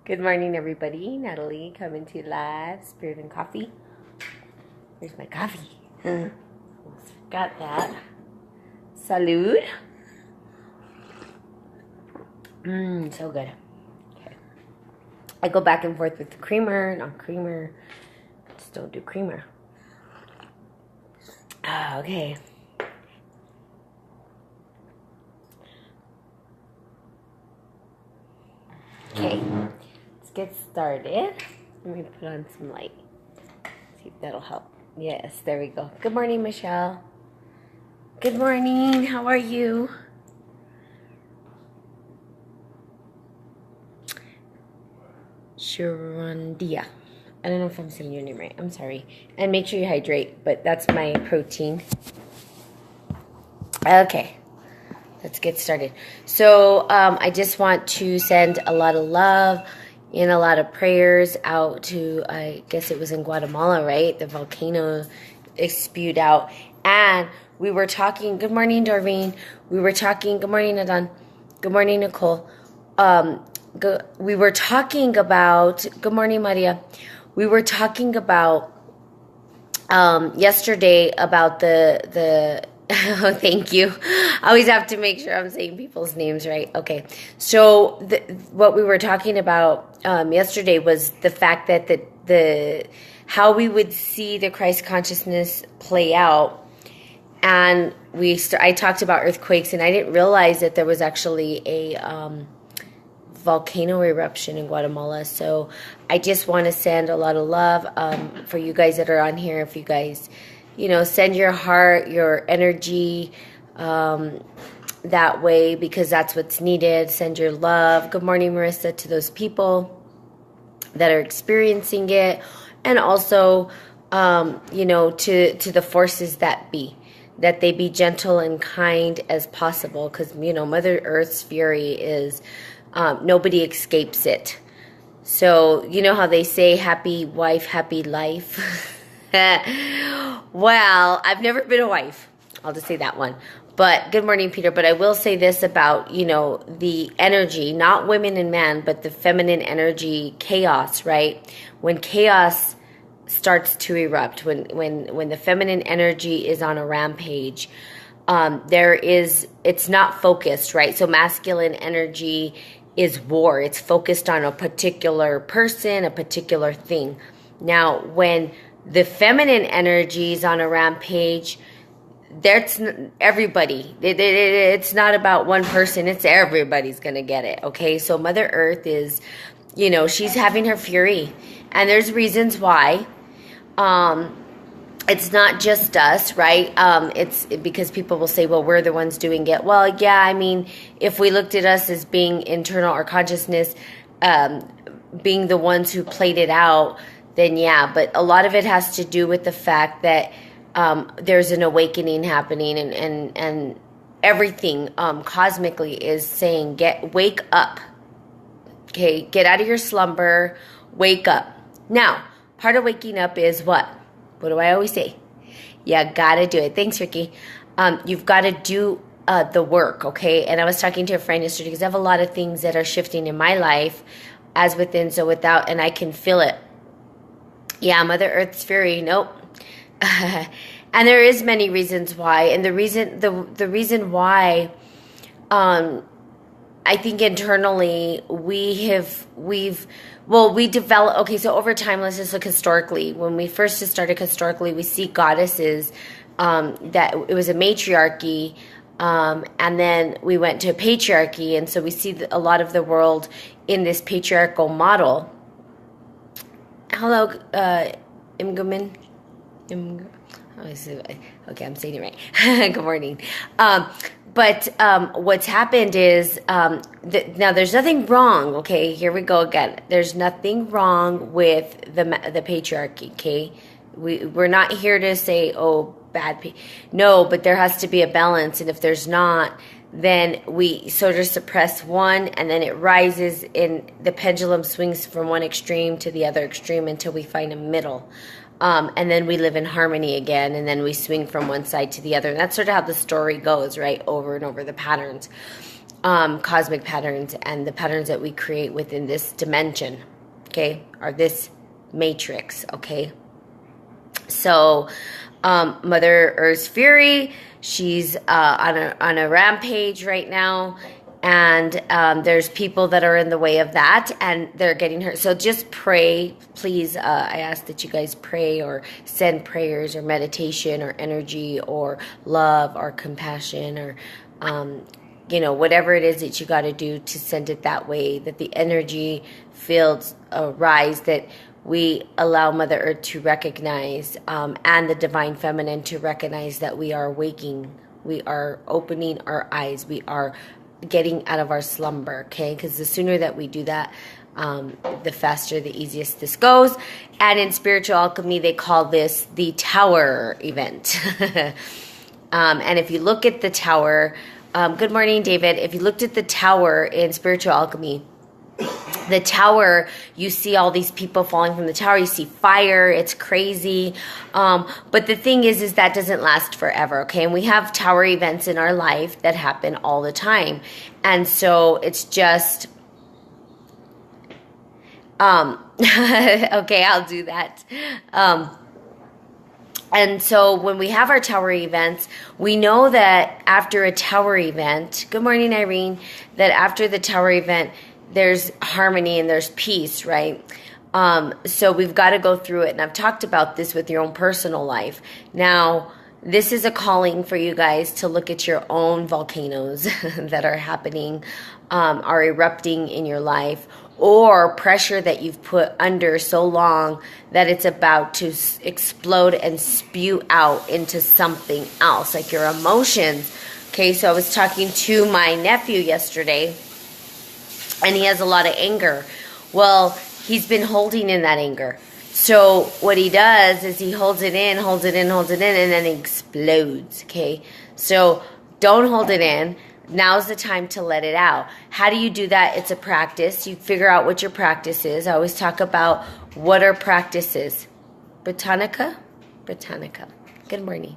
Good morning, everybody. Natalie coming to you live. Spirit and coffee. Here's my coffee. Almost forgot that. Salud. So good. Okay. I go back and forth with the creamer, not creamer. Just don't do creamer. Okay. Okay. Let's get started. Let me put on some light. See if that'll help. Yes, there we go. Good morning, Michelle. Good morning. How are you? Sharondia. I don't know if I'm saying your name right. I'm sorry. And make sure you hydrate, but that's my protein. Okay. Let's get started. So I just want to send a lot of love and a lot of prayers out to, I guess it was in Guatemala, right? The volcano spewed out. And we were talking, good morning, Doreen. We were talking, good morning, Adan. Good morning, Nicole. We were talking about, good morning, Maria. We were talking about yesterday about the oh, thank you. I always have to make sure I'm saying people's names right. Okay. So what we were talking about yesterday was the fact that the how we would see the Christ consciousness play out. And I talked about earthquakes, and I didn't realize that there was actually a volcano eruption in Guatemala. So I just want to send a lot of love for you guys that are on here. If you guys send your heart, your energy that way, because that's what's needed. Send your love. Good morning, Marissa, to those people that are experiencing it. And also, to the forces that be. That they be gentle and kind as possible. Because, Mother Earth's fury is, nobody escapes it. So, you know how they say, happy wife, happy life? Well, I've never been a wife. I'll just say that one. But good morning, Peter. But I will say this about, the energy, not women and men, but the feminine energy, chaos, right? When chaos starts to erupt, when the feminine energy is on a rampage, it's not focused, right? So masculine energy is war. It's focused on a particular person, a particular thing. Now, when the feminine energy is on a rampage, that's everybody. It's not about one person. It's everybody's going to get it, okay? So Mother Earth is, she's having her fury. And there's reasons why. It's not just us, right? It's because people will say, well, we're the ones doing it. Well, yeah, I mean, if we looked at us as being internal, our consciousness, being the ones who played it out, then yeah, but a lot of it has to do with the fact that there's an awakening happening, and everything cosmically is saying, wake up. Okay, get out of your slumber, wake up. Now, part of waking up is what? What do I always say? You gotta do it. Thanks, Ricky. You've got to do the work, okay? And I was talking to a friend yesterday because I have a lot of things that are shifting in my life, as within, so without, and I can feel it. Yeah, Mother Earth's fury. Nope. And there is many reasons why, and the reason why, I think internally we develop. Okay, so over time, let's just look historically. When we first started historically, we see goddesses. That it was a matriarchy, and then we went to a patriarchy, and so we see a lot of the world in this patriarchal model. Hello, Imgumin. Okay, I'm saying it right. Good morning. But what's happened is, now there's nothing wrong, okay? Here we go again. There's nothing wrong with the patriarchy, okay? We're not here to say, oh, no, but there has to be a balance, and if there's not, then we sort of suppress one, and then it rises, and the pendulum swings from one extreme to the other extreme until we find a middle. And then we live in harmony again, and then we swing from one side to the other. And that's sort of how the story goes, right? Over and over, the patterns. cosmic patterns and the patterns that we create within this dimension, okay, or this matrix, okay? So Mother Earth's Fury, she's on a rampage right now, and there's people that are in the way of that, and they're getting hurt. So just pray, please. I ask that you guys pray or send prayers or meditation or energy or love or compassion or whatever it is that you got to do to send it that way, that the energy fields rise, that we allow Mother Earth to recognize, and the Divine Feminine to recognize that we are waking, we are opening our eyes, we are getting out of our slumber, okay? Because the sooner that we do that, the faster, the easiest this goes. And in spiritual alchemy, they call this the Tower event. And if you look at the Tower, good morning, David. If you looked at the Tower in spiritual alchemy, the Tower, you see all these people falling from the tower. You see fire. It's crazy. But the thing is that doesn't last forever, okay? And we have Tower events in our life that happen all the time. And so it's just... okay, I'll do that. And so when we have our Tower events, we know that after a Tower event... Good morning, Irene. That after the Tower event, there's harmony and there's peace, right? So we've got to go through it. And I've talked about this with your own personal life. Now, this is a calling for you guys to look at your own volcanoes that are happening, are erupting in your life, or pressure that you've put under so long that it's about to explode and spew out into something else, like your emotions. Okay, so I was talking to my nephew yesterday, and he has a lot of anger. Well, he's been holding in that anger. So what he does is he holds it in, and then it explodes, okay? So don't hold it in. Now's the time to let it out. How do you do that? It's a practice. You figure out what your practice is. I always talk about what our practice is. Britannica? Good morning.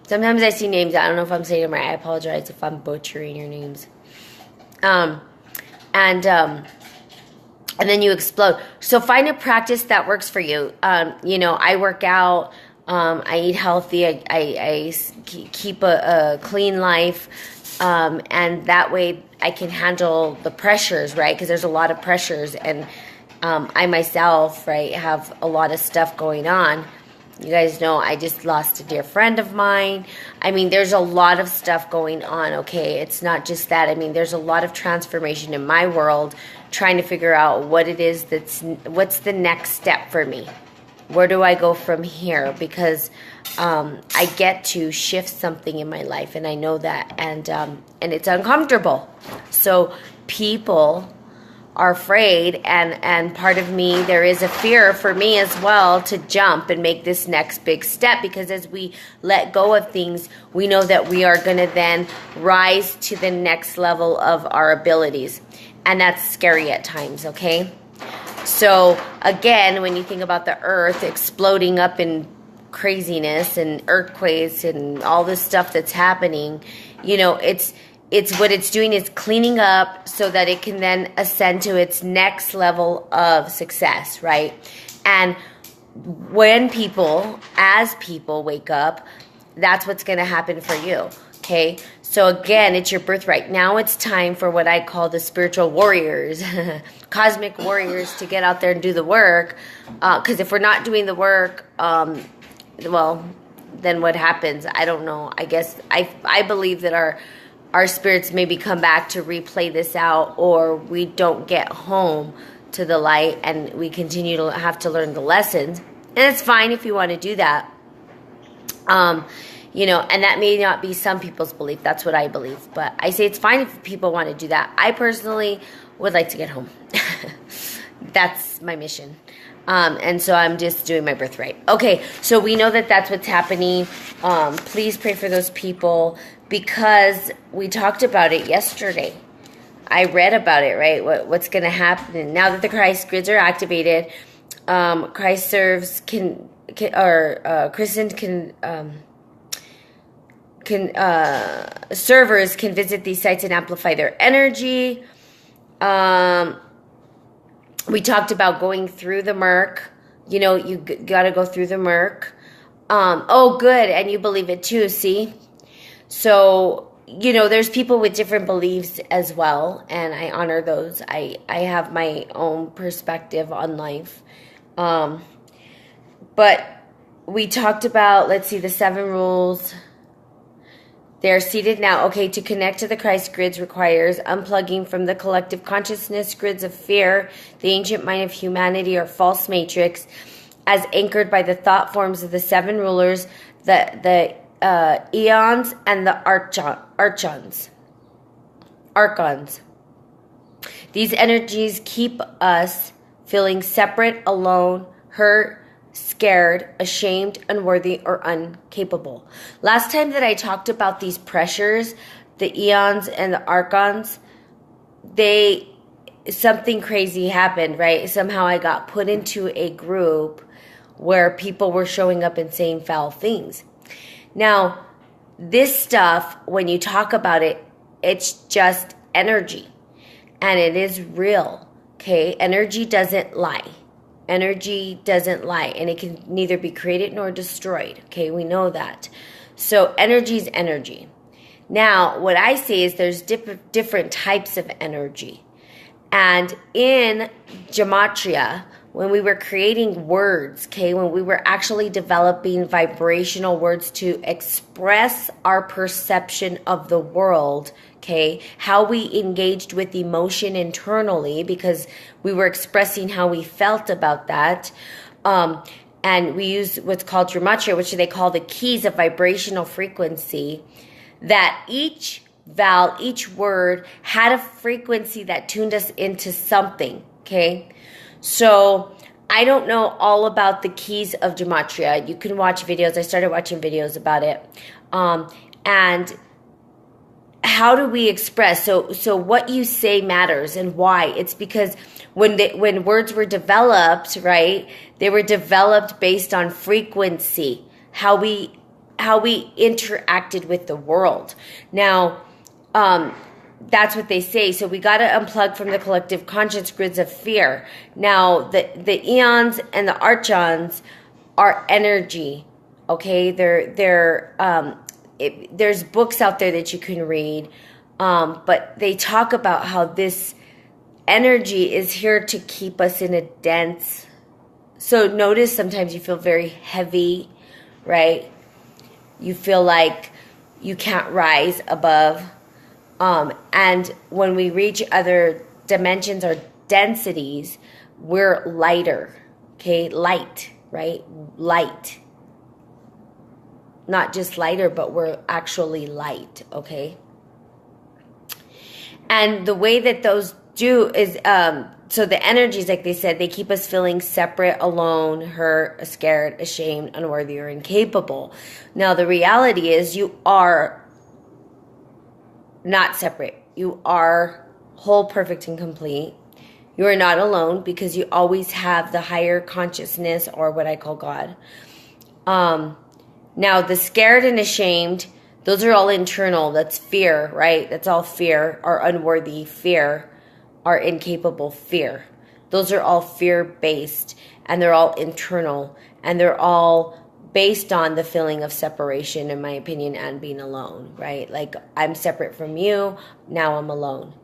Sometimes I see names. I don't know if I'm saying them right. I apologize if I'm butchering your names. And then you explode. So find a practice that works for you. I work out. I eat healthy. I keep a clean life. And that way I can handle the pressures, right? Because there's a lot of pressures. And I myself, right, have a lot of stuff going on. You guys know I just lost a dear friend of mine. I mean, there's a lot of stuff going on, okay? It's not just that. I mean, there's a lot of transformation in my world, trying to figure out what it is what's the next step for me? Where do I go from here? Because I get to shift something in my life, and I know that, and it's uncomfortable. So people are afraid, and part of me, there is a fear for me as well to jump and make this next big step, because as we let go of things, we know that we are going to then rise to the next level of our abilities, and that's scary at times, okay? So again, when you think about the earth exploding up in craziness and earthquakes and all this stuff that's happening, it's what it's doing is cleaning up so that it can then ascend to its next level of success, right? And when as people wake up, that's what's going to happen for you, okay? So again, it's your birthright. Now it's time for what I call the spiritual warriors, cosmic warriors, to get out there and do the work. Because if we're not doing the work, well, then what happens? I don't know. I guess I believe that our spirits maybe come back to replay this out, or we don't get home to the light and we continue to have to learn the lessons. And it's fine if you want to do that. And that may not be some people's belief. That's what I believe. But I say it's fine if people want to do that. I personally would like to get home. That's my mission. And so I'm just doing my birthright. Okay, so we know that that's what's happening. Please pray for those people, because we talked about it yesterday. I read about it, right? What's going to happen now that the Christ grids are activated? Christ serves Christians servers can visit these sites and amplify their energy. We talked about going through the murk. You know, you got to go through the murk. Oh, good. And you believe it too, see? So, you know, there's people with different beliefs as well, and I honor those. I have my own perspective on life. But we talked about, let's see, the 7 rules. They're seated now. Okay, to connect to the Christ grids requires unplugging from the collective consciousness grids of fear, the ancient mind of humanity, or false matrix, as anchored by the thought forms of the 7 rulers, the eons, and the archons. These energies keep us feeling separate, alone, hurt, scared, ashamed, unworthy, or incapable. Last time that I talked about these pressures, the eons and the archons, something crazy happened, right? Somehow I got put into a group where people were showing up and saying foul things. Now, this stuff, when you talk about it, it's just energy. And it is real, okay? Energy doesn't lie. Energy doesn't lie, and it can neither be created nor destroyed. Okay, we know that. So energy is energy. Now, what I say is there's different types of energy. And in gematria, when we were creating words, okay, when we were actually developing vibrational words to express our perception of the world, okay, how we engaged with emotion internally, because we were expressing how we felt about that. And we use what's called gematria, which they call the keys of vibrational frequency, that each vowel, each word had a frequency that tuned us into something, okay? So I don't know all about the keys of gematria. You can watch videos. I started watching videos about it. And how do we express? So what you say matters, and why? It's because when words were developed, right, they were developed based on frequency, how we interacted with the world. Now, that's what they say. So we got to unplug from the collective conscious grids of fear. Now, the eons and the archons are energy. Okay, there's books out there that you can read, but they talk about how this energy is here to keep us in a dense. So notice sometimes you feel very heavy, right? You feel like you can't rise above. And when we reach other dimensions or densities, we're lighter, okay? Light, right? Light. Not just lighter, but we're actually light, okay? And the way that those do is, so the energies, like they said, they keep us feeling separate, alone, hurt, scared, ashamed, unworthy, or incapable. Now, the reality is you are not separate. You are whole, perfect, and complete. You are not alone, because you always have the higher consciousness, or what I call God. Now, the scared and ashamed, those are all internal. That's fear, right? That's all fear, or unworthy fear, or incapable fear. Those are all fear-based, and they're all internal, and they're all based on the feeling of separation, in my opinion, and being alone, right? Like, I'm separate from you, now I'm alone.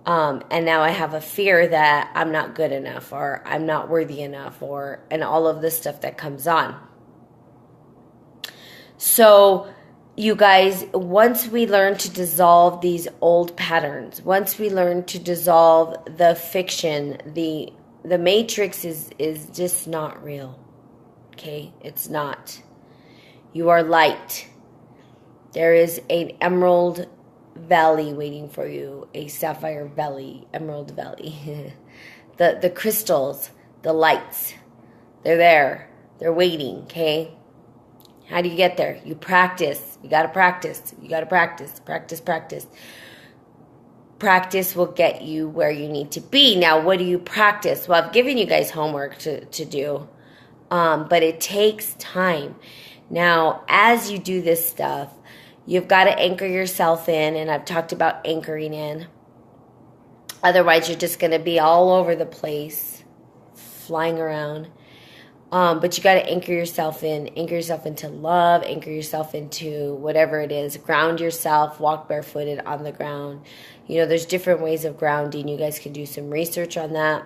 And now I have a fear that I'm not good enough, or I'm not worthy enough, and all of this stuff that comes on. So, you guys, once we learn to dissolve these old patterns, once we learn to dissolve the fiction, the matrix is just not real. Okay? It's not. You are light. There is an emerald valley waiting for you, a sapphire valley, emerald valley. The crystals, the lights, they're there. They're waiting, okay? How do you get there? You practice. You got to practice. You got to practice. Practice. Practice will get you where you need to be. Now, what do you practice? Well, I've given you guys homework to do, but it takes time. Now, as you do this stuff, You've got to anchor yourself in, and I've talked about anchoring in. Otherwise, you're just going to be all over the place, flying around. But you got to anchor yourself into love, anchor yourself into whatever it is. Ground yourself, walk barefooted on the ground. You know, there's different ways of grounding. You guys can do some research on that.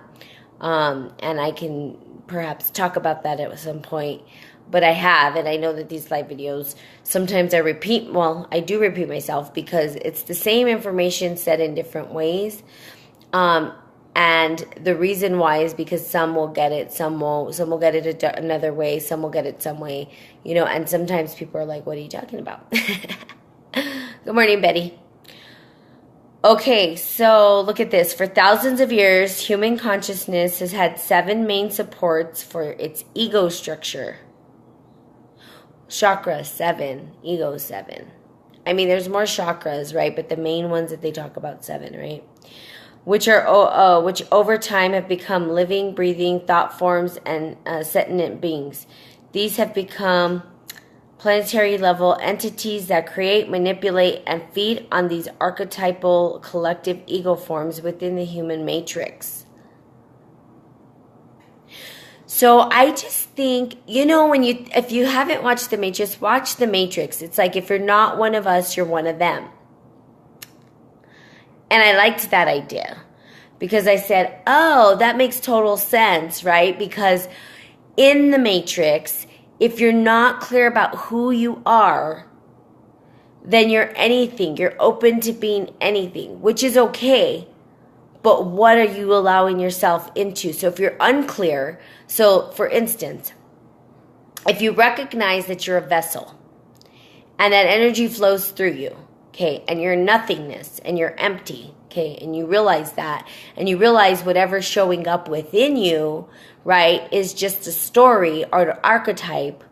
And I can perhaps talk about that at some point. But I have, and I know that these live videos, sometimes I do repeat myself because it's the same information said in different ways. And the reason why is because some will get it, some won't. Some will get it another way, some will get it some way, you know, and sometimes people are like, what are you talking about? Good morning, Betty. Okay, so look at this. For thousands of years, human consciousness has had 7 main supports for its ego structure. Chakra 7, ego 7. I mean, there's more chakras, right? But the main ones that they talk about 7, right? Which over time have become living, breathing thought forms and sentient beings. These have become planetary level entities that create, manipulate, and feed on these archetypal collective ego forms within the human matrix. So I just think, you know, if you haven't watched The Matrix, watch The Matrix. It's like if you're not one of us, you're one of them. And I liked that idea because I said, oh, that makes total sense, right? Because in the Matrix, if you're not clear about who you are, then you're anything. You're open to being anything, which is okay. But what are you allowing yourself into? So if you're unclear, so for instance, if you recognize that you're a vessel and that energy flows through you, okay, and you're nothingness and you're empty, okay, and you realize that, and you realize whatever's showing up within you, right, is just a story or an archetype,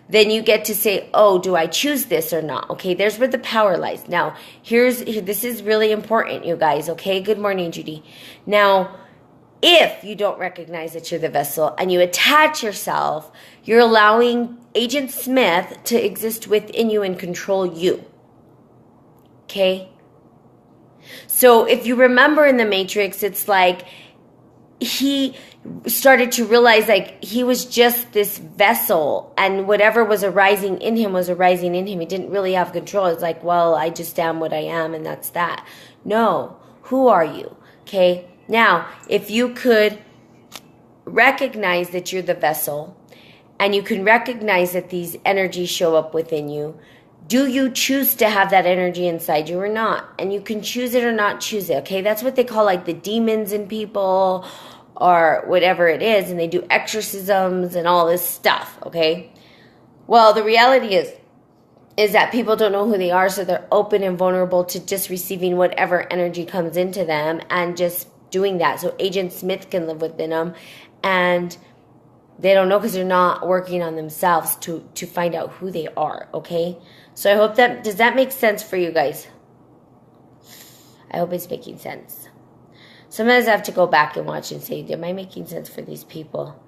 then you get to say, oh, do I choose this or not? Okay, there's where the power lies. Now, this is really important, you guys, okay? Good morning, Judy. Now, if you don't recognize that you're the vessel and you attach yourself, you're allowing Agent Smith to exist within you and control you. Okay? So if you remember in the Matrix, it's like he started to realize like he was just this vessel and whatever was arising in him was arising in him. He didn't really have control. It's like, well, I just am what I am and that's that. No. Who are you? Okay? Now, if you could recognize that you're the vessel and you can recognize that these energies show up within you, do you choose to have that energy inside you or not? And you can choose it or not choose it, okay? That's what they call like the demons in people or whatever it is, and they do exorcisms and all this stuff, okay? Well, the reality is that people don't know who they are, so they're open and vulnerable to just receiving whatever energy comes into them and just doing that. So Agent Smith can live within them, and they don't know because they're not working on themselves to find out who they are, okay? So I hope does that make sense for you guys? I hope it's making sense. Sometimes I have to go back and watch and say, am I making sense for these people?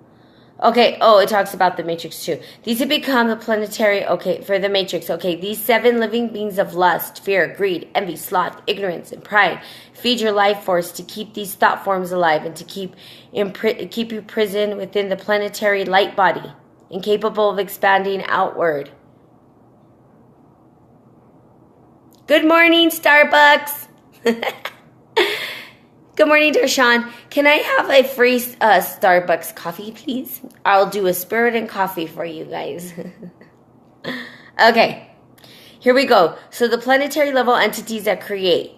Okay, it talks about the Matrix too. These have become the planetary, for the Matrix. Okay, these 7 living beings of lust, fear, greed, envy, sloth, ignorance, and pride feed your life force to keep these thought forms alive and to keep you prisoned within the planetary light body, incapable of expanding outward. Good morning, Starbucks. Good morning, Darshan. Can I have a free Starbucks coffee, please? I'll do a spirit and coffee for you guys. Okay, here we go. So the planetary level entities that create.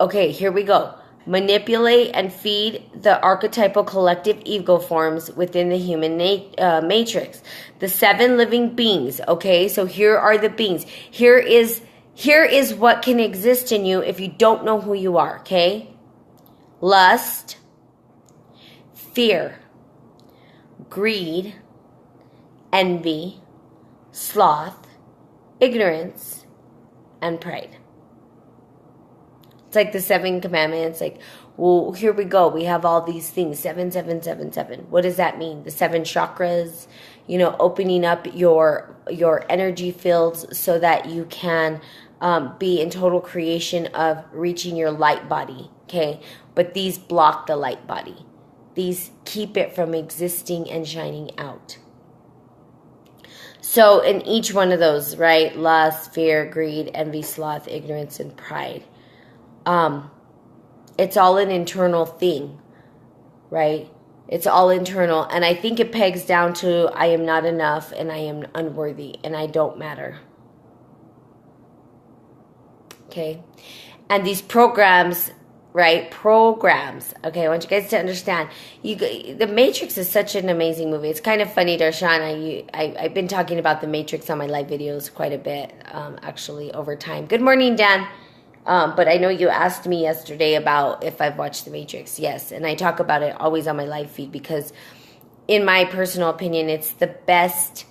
Okay, here we go. Manipulate and feed the archetypal collective ego forms within the human matrix. The 7 living beings. Okay, so here are the beings. Here is what can exist in you if you don't know who you are, okay? Lust, fear, greed, envy, sloth, ignorance, and pride. It's like the 7 commandments, like, well, here we go. We have all these things, 7, 7, 7, 7. What does that mean? The 7 chakras, opening up your energy fields so that you can be in total creation of reaching your light body, okay? But these block the light body. These keep it from existing and shining out. So in each one of those, right, lust, fear, greed, envy, sloth, ignorance, and pride, it's all an internal thing, right? It's all internal. And I think it pegs down to I am not enough and I am unworthy and I don't matter. Okay? And these programs, right? Programs. Okay, I want you guys to understand. The Matrix is such an amazing movie. It's kind of funny, Darshana. I've been talking about The Matrix on my live videos quite a bit, actually, over time. Good morning, Dan. But I know you asked me yesterday about if I've watched The Matrix. Yes, and I talk about it always on my live feed because, in my personal opinion, it's the best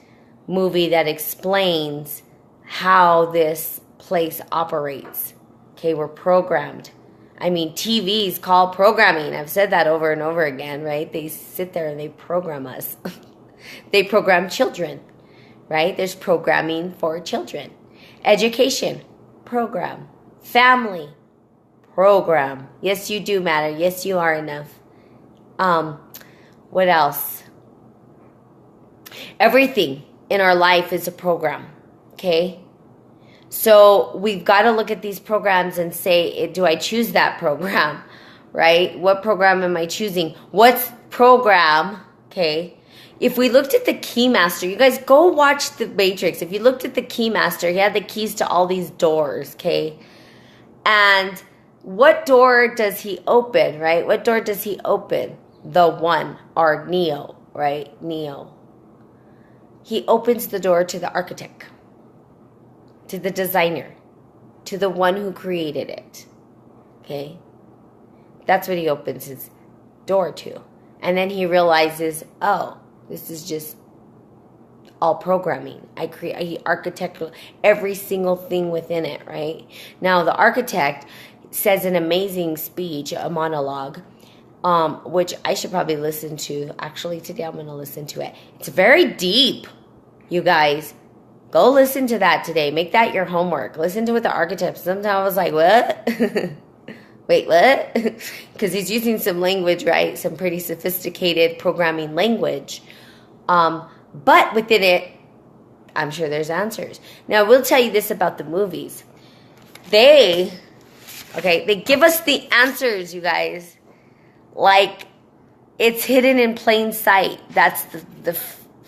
movie that explains how this place operates. Okay, we're programmed. I mean, TV's called programming. I've said that over and over again, right? They sit there and they program us. They program children, right? There's programming for children. Education, program. Family, program. Yes, you do matter. Yes, you are enough. What else? Everything in our life is a program, okay? So we've got to look at these programs and say, do I choose that program, right? What program am I choosing? What's program, okay? If we looked at the Keymaster, you guys go watch The Matrix. If you looked at the Keymaster, he had the keys to all these doors, okay? And what door does he open, right? What door does he open? The one, or Neo, right? Neo. He opens the door to the architect, to the designer, to the one who created it, okay? That's what he opens his door to. And then he realizes, oh, this is just all programming. He architect every single thing within it, right? Now, the architect says an amazing speech, a monologue, which I should probably listen to. Actually, today I'm going to listen to it. It's very deep, you guys. Go listen to that today. Make that your homework. Listen to what the architect. Sometimes I was like, what? Wait, what? Because he's using some language, right? Some pretty sophisticated programming language. But within it, I'm sure there's answers. Now, I will tell you this about the movies. They give us the answers, you guys. Like, it's hidden in plain sight. That's the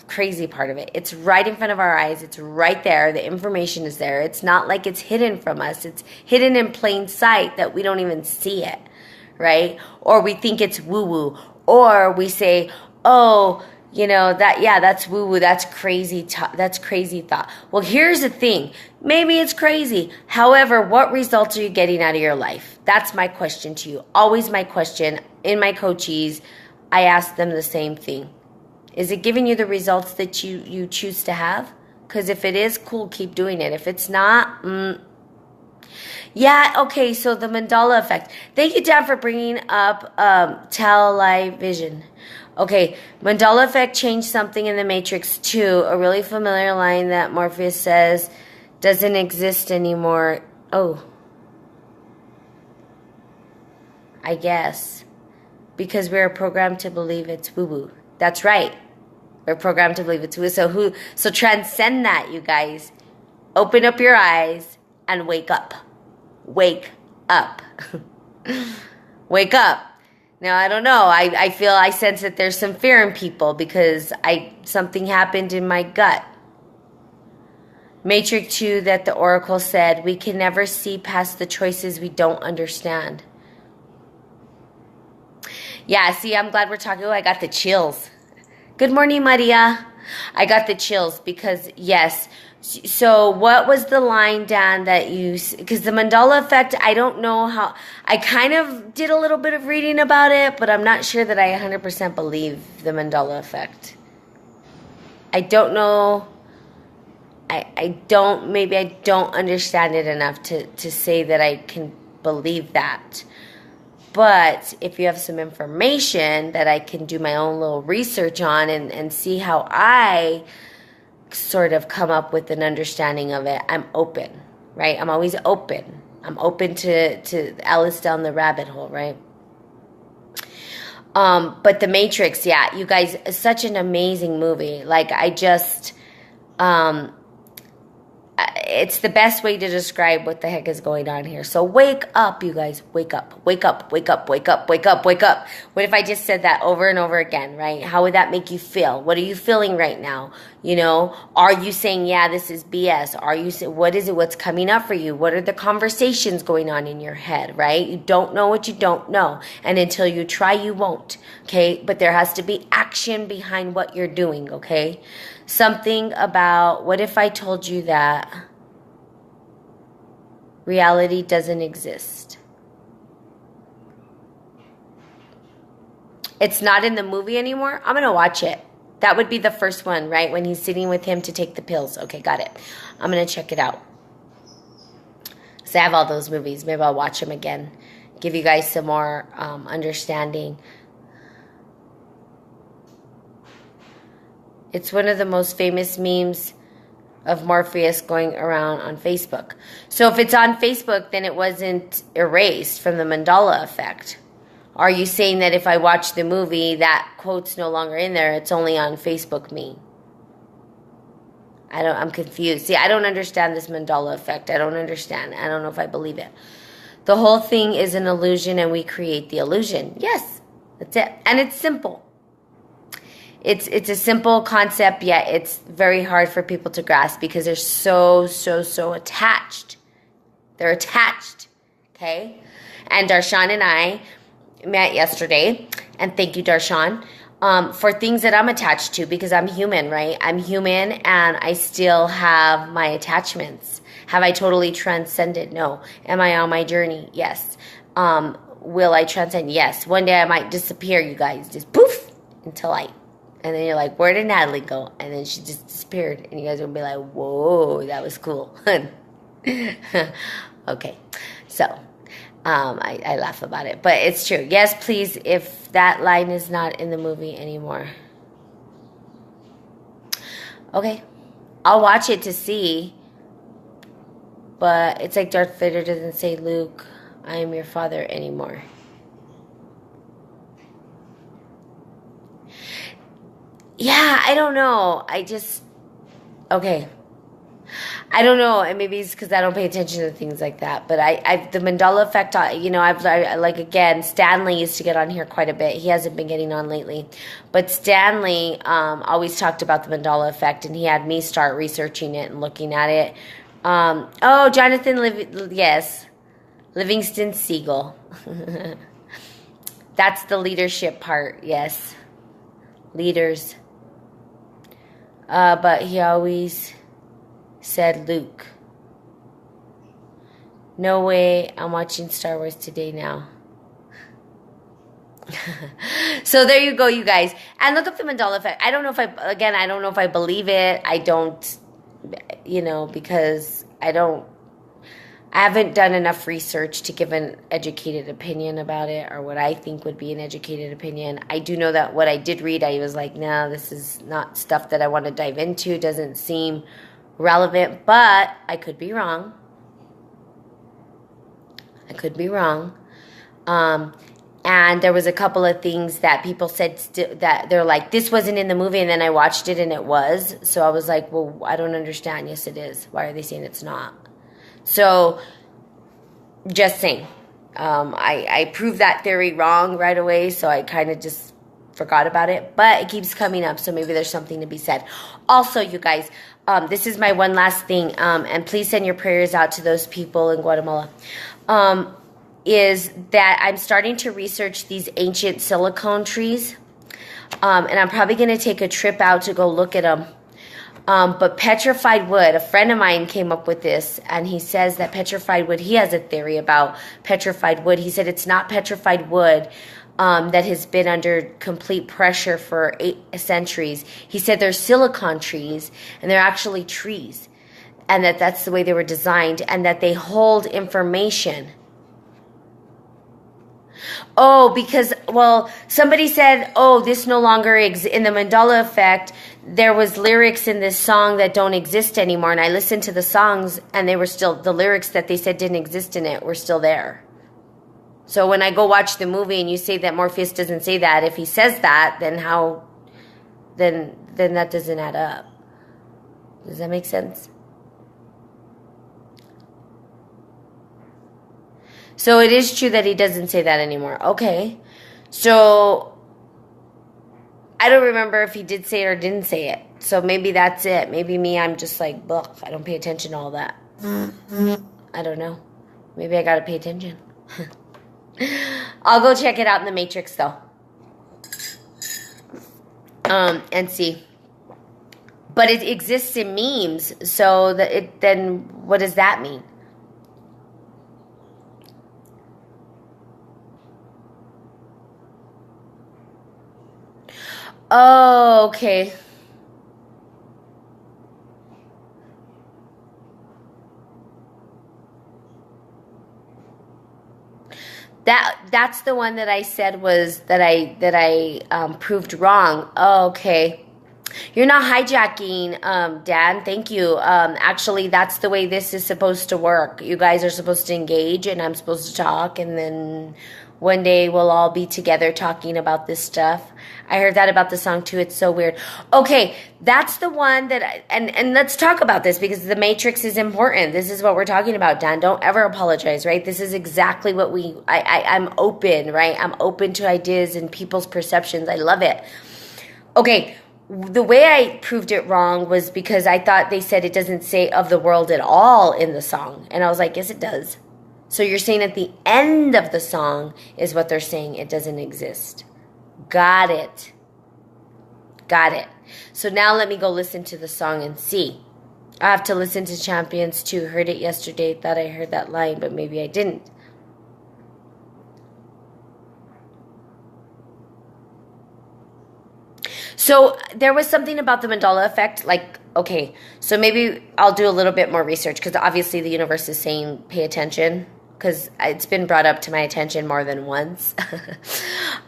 crazy part of it. It's right in front of our eyes. It's right there. The information is there. It's not like it's hidden from us. It's hidden in plain sight that we don't even see it, right? Or we think it's woo-woo. Or we say, oh, that's woo-woo, that's crazy that's crazy thought. Well, here's the thing. Maybe it's crazy. However, what results are you getting out of your life? That's my question to you. Always my question. In my coachees, I ask them the same thing. Is it giving you the results that you choose to have? Because if it is, cool, keep doing it. If it's not, yeah, okay, so the mandala effect. Thank you, Dan, for bringing up television. Okay, mandala effect changed something in the Matrix too. A really familiar line that Morpheus says doesn't exist anymore. Oh, I guess. Because we're programmed to believe it's woo-woo. That's right. We're programmed to believe it's woo. So transcend that, you guys. Open up your eyes and wake up. Wake up. Wake up. Now, I don't know. I sense that there's some fear in people because something happened in my gut. Matrix 2 that the Oracle said, we can never see past the choices we don't understand. Yeah, see, I'm glad we're talking. Oh, I got the chills. Good morning, Maria. I got the chills because, yes. So what was the line, Dan, that you... Because the mandala effect, I don't know how... I kind of did a little bit of reading about it, but I'm not sure that I 100% believe the mandala effect. I don't know... Maybe I don't understand it enough to say that I can believe that. But if you have some information that I can do my own little research on and see how I sort of come up with an understanding of it, I'm open, right? I'm always open. I'm open to Alice down the rabbit hole, right? But The Matrix, yeah, you guys, such an amazing movie. Like, it's the best way to describe what the heck is going on here. So wake up, you guys. Wake up, wake up, wake up, wake up, wake up, wake up. What if I just said that over and over again, right? How would that make you feel? What are you feeling right now? You know, are you saying, yeah, this is BS? Are you saying, what is it? What's coming up for you? What are the conversations going on in your head, right? You don't know what you don't know. And until you try, you won't, okay? But there has to be action behind what you're doing, okay? Something about, what if I told you that reality doesn't exist? It's not in the movie anymore. I'm going to watch it. That would be the first one, right? When he's sitting with him to take the pills. Okay, got it. I'm going to check it out. So I have all those movies. Maybe I'll watch them again. Give you guys some more understanding. It's one of the most famous memes of Morpheus going around on Facebook. So if it's on Facebook, then it wasn't erased from the Mandela effect. Are you saying that if I watch the movie, that quote's no longer in there, it's only on Facebook me? I'm confused. See, I don't understand this Mandela effect. I don't understand. I don't know if I believe it. The whole thing is an illusion and we create the illusion. Yes, that's it. And it's simple. It's a simple concept, yet it's very hard for people to grasp because they're so attached. They're attached, okay? And Darshan and I met yesterday, and thank you, Darshan, for things that I'm attached to because I'm human, right? I'm human, and I still have my attachments. Have I totally transcended? No. Am I on my journey? Yes. Will I transcend? Yes. One day I might disappear, you guys. Just poof, into light. And then you're like, where did Natalie go? And then she just disappeared. And you guys will be like, whoa, that was cool. Okay. So, I laugh about it. But it's true. Yes, please, if that line is not in the movie anymore. Okay. I'll watch it to see. But it's like Darth Vader doesn't say, Luke, I am your father anymore. Yeah, I don't know. Okay. I don't know, and maybe it's because I don't pay attention to things like that. But the Mandela effect, again, Stanley used to get on here quite a bit. He hasn't been getting on lately. But Stanley always talked about the Mandela effect, and he had me start researching it and looking at it. Jonathan, yes, Livingston Seagull. That's the leadership part, yes. Leaders. But he always said Luke. No way, I'm watching Star Wars today now. So there you go, you guys. And look up the Mandela effect. I don't know if I believe it. I don't, because I haven't done enough research to give an educated opinion about it, or what I think would be an educated opinion. I do know that what I did read, I was like, no, this is not stuff that I want to dive into. Doesn't seem relevant, but I could be wrong. And there was a couple of things that people said that they're like, this wasn't in the movie, and then I watched it and it was. So I was like, well, I don't understand. Yes, it is. Why are they saying it's not? So, just saying, I proved that theory wrong right away, so I kind of just forgot about it. But it keeps coming up, so maybe there's something to be said. Also, you guys, this is my one last thing, and please send your prayers out to those people in Guatemala, is that I'm starting to research these ancient silicone trees, and I'm probably going to take a trip out to go look at them. But petrified wood, a friend of mine came up with this, and he says that petrified wood, he has a theory about petrified wood. He said it's not petrified wood that has been under complete pressure for 8 centuries. He said they're silicon trees, and they're actually trees, and that's the way they were designed, and that they hold information. Oh, because, well, somebody said, oh, this no longer exists. In the Mandela Effect, there was lyrics in this song that don't exist anymore. And I listened to the songs, and they were still, the lyrics that they said didn't exist in it were still there. So when I go watch the movie and you say that Morpheus doesn't say that, if he says that, then how, then that doesn't add up. Does that make sense? So it is true that he doesn't say that anymore. Okay. So I don't remember if he did say it or didn't say it. So maybe that's it. Maybe me, I'm just like, ugh, I don't pay attention to all that. I don't know. Maybe I got to pay attention. I'll go check it out in the Matrix, though. And see. But it exists in memes. So then what does that mean? Oh, okay. That's the one that I said was that I proved wrong. Oh, okay. You're not hijacking, Dan. Thank you. Actually, that's the way this is supposed to work. You guys are supposed to engage, and I'm supposed to talk, and then one day we'll all be together talking about this stuff. I heard that about the song too. It's so weird. Okay, that's the one that and let's talk about this because the Matrix is important. This is what we're talking about, Dan. Don't ever apologize, right? This is exactly what I'm open, right? I'm open to ideas and people's perceptions. I love it. Okay, the way I proved it wrong was because I thought they said it doesn't say of the world at all in the song. And I was like, yes, it does. So you're saying at the end of the song is what they're saying. It doesn't exist. Got it. Got it. So now let me go listen to the song and see. I have to listen to Champions too. Heard it yesterday. Thought I heard that line, but maybe I didn't. So there was something about the Mandela Effect. Like, okay, so maybe I'll do a little bit more research because obviously the universe is saying pay attention. Because it's been brought up to my attention more than once.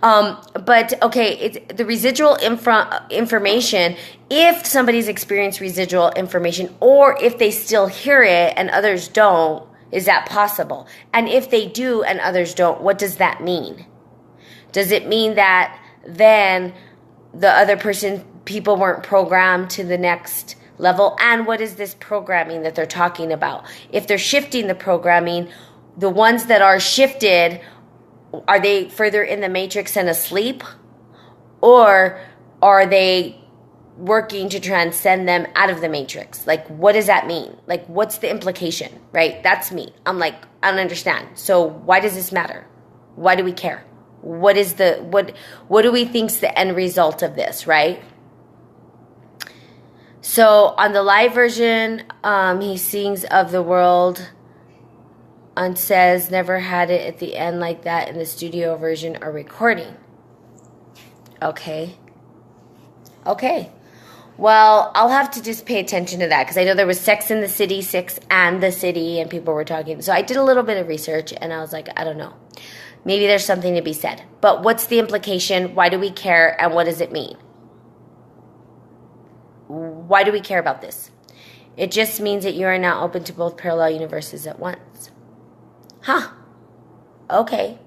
But, okay, it's the residual information, if somebody's experienced residual information, or if they still hear it and others don't, is that possible? And if they do and others don't, what does that mean? Does it mean that then the other people weren't programmed to the next level? And what is this programming that they're talking about? If they're shifting the programming, the ones that are shifted, are they further in the Matrix and asleep? Or are they working to transcend them out of the Matrix? Like, what does that mean? Like, what's the implication, right? That's me. I'm like, I don't understand. So why does this matter? Why do we care? What do we think's the end result of this, right? So on the live version, he sings of the world and says never had it at the end like that in the studio version or recording. Okay. Well, I'll have to just pay attention to that because I know there was Sex in the City, Six and the City, and people were talking. So I did a little bit of research, and I was like, I don't know. Maybe there's something to be said. But what's the implication? Why do we care? And what does it mean? Why do we care about this? It just means that you are now open to both parallel universes at once. Huh. Okay.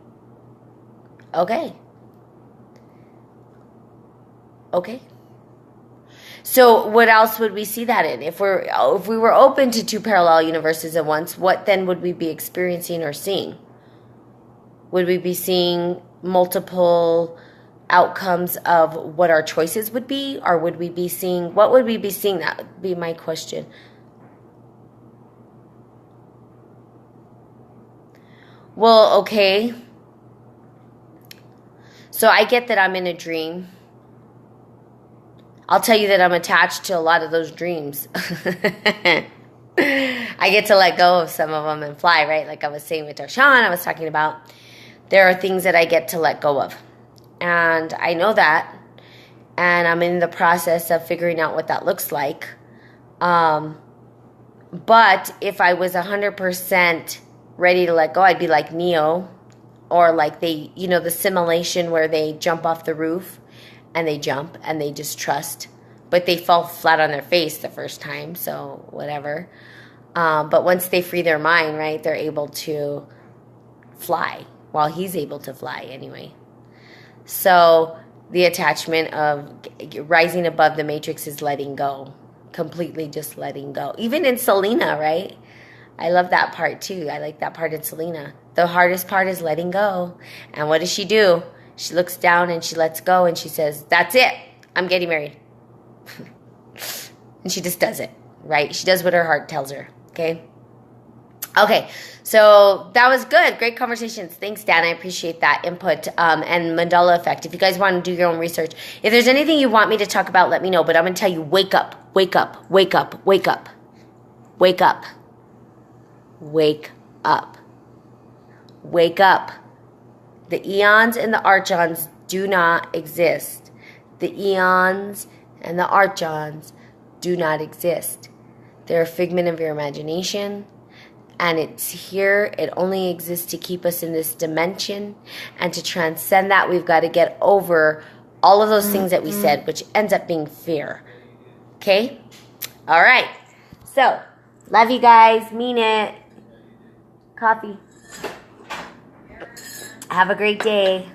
So what else would we see that in? If we were open to two parallel universes at once, what then would we be experiencing or seeing? Would we be seeing multiple outcomes of what our choices would be? Or would we be seeing, what would we be seeing? That would be my question. Well, okay. So I get that I'm in a dream. I'll tell you that I'm attached to a lot of those dreams. I get to let go of some of them and fly, right? Like I was saying with Darshan, I was talking about, there are things that I get to let go of. And I know that. And I'm in the process of figuring out what that looks like. But if I was 100% ready to let go, I'd be like Neo or like they, you know, the simulation where they jump off the roof and they jump and they just trust, but they fall flat on their face the first time, so whatever. But once they free their mind, right, they're able to fly. Well, he's able to fly anyway. So the attachment of rising above the matrix is letting go, completely just letting go. Even in Selena, right? I love that part too. I like that part in Selena. The hardest part is letting go. And what does she do? She looks down and she lets go and she says, that's it. I'm getting married. And she just does it, right? She does what her heart tells her, okay? Okay, so that was good. Great conversations. Thanks, Dan. I appreciate that input and mandala effect. If you guys want to do your own research, if there's anything you want me to talk about, let me know. But I'm going to tell you, wake up, wake up, wake up, wake up, wake up, wake up, wake up. The eons and the archons do not exist. The eons and the archons do not exist. They're a figment of your imagination. And it's here. It only exists to keep us in this dimension. And to transcend that, we've got to get over all of those things that we said, which ends up being fear. Okay? All right. So, love you guys. Mean it. Coffee. Have a great day.